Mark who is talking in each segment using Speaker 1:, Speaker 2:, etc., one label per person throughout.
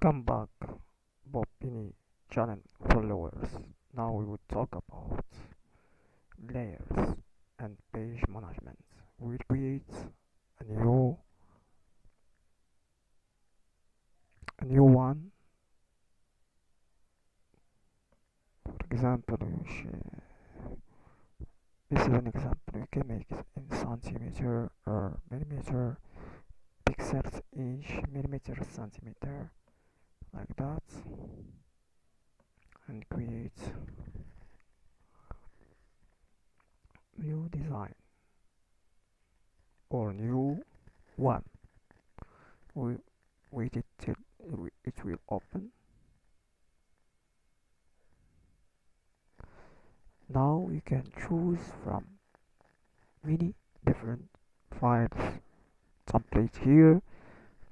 Speaker 1: Welcome back, Bopini channel followers. Now we will talk about layers and page management. We create a new one. For example, this is an example. You can make it in centimeter or millimeter, pixels, inch, millimeter, centimeter, like that, and create new design or new one. We wait it till it will open. Now you can choose from many different files template here,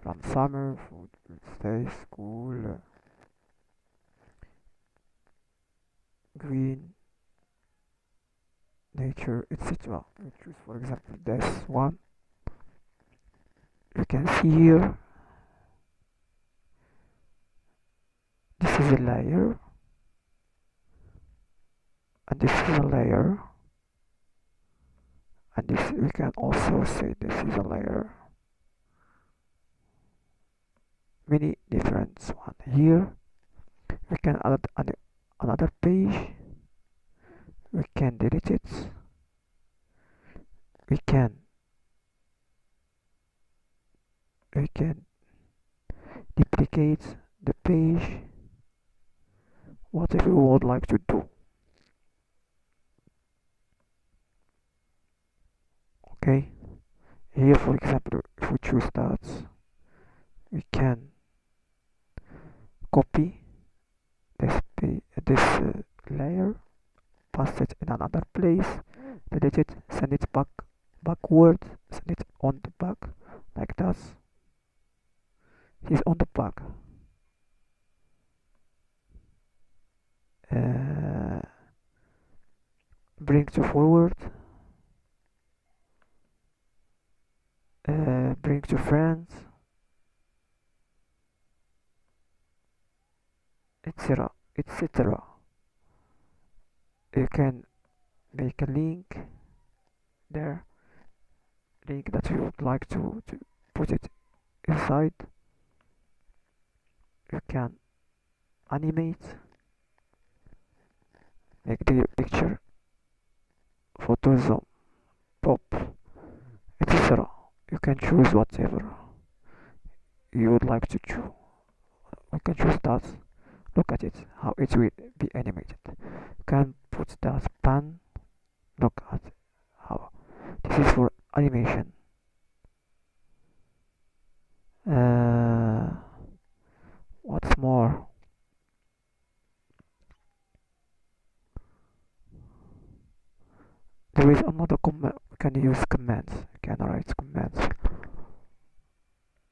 Speaker 1: from summer, food, stay, school, green, nature, etc. You choose for example this one. You can see here this is a layer, and this is a layer, and this we can also say this is a layer. Many different one here. We can add another page. We can delete it. We can duplicate the page, whatever you would like to do. Okay, here for example, if we choose that, we can copy this layer, paste it in another place, delete it, send it backward, send it on the back, like that. He's on the back. Bring to forward, bring to friends, etc. You can make a link there, link that you would like to put it inside. You can animate, make the picture, photo zoom, pop, etc. You can choose whatever you would like to choose. We can choose that. Look at it, how it will be animated. You can put that pan. Look at how this is for animation. What's more? There is another command. We can use commands. We can write commands.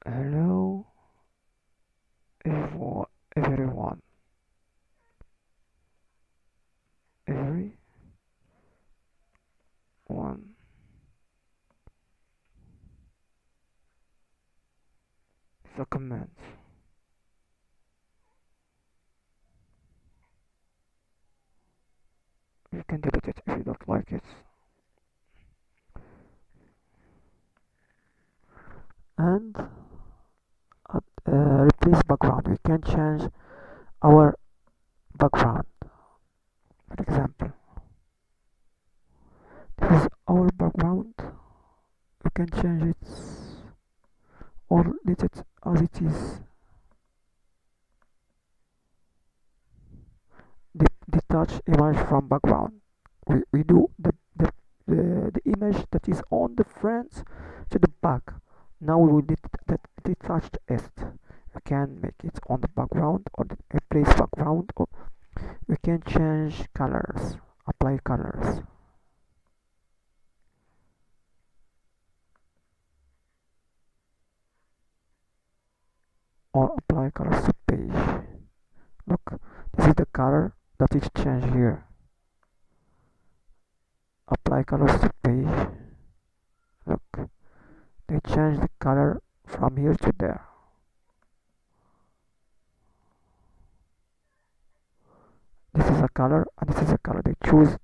Speaker 1: Hello, everyone. Everyone. The commands. You can delete it if you don't like it. And replace background. We can change our background. For example, this is our background. We can change it or leave it as it is. Detach image from background. We do the image that is on the front to the back. Now we will detach it. We can make it on the background or replace background, or we can change colors, apply colors, or apply colors to page. Look, this is the color that is changed here. Apply colors to page. Look, they change the color from here to there. this is a color and this is a color. They choose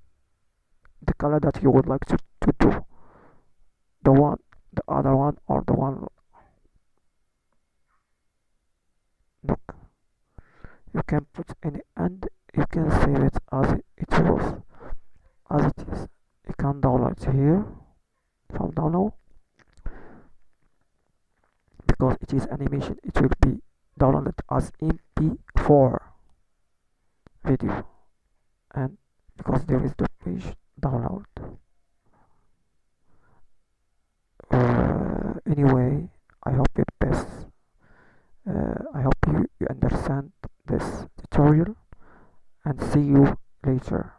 Speaker 1: the color that you would like to do, the one, the other one, or the one. Look, you can put any, and you can save it as it was, as it is. You can download it here from download. Because it is animation, it will be downloaded as mp4 video, and because there is the page download. Anyway, I hope it best. I hope you understand this tutorial, and see you later.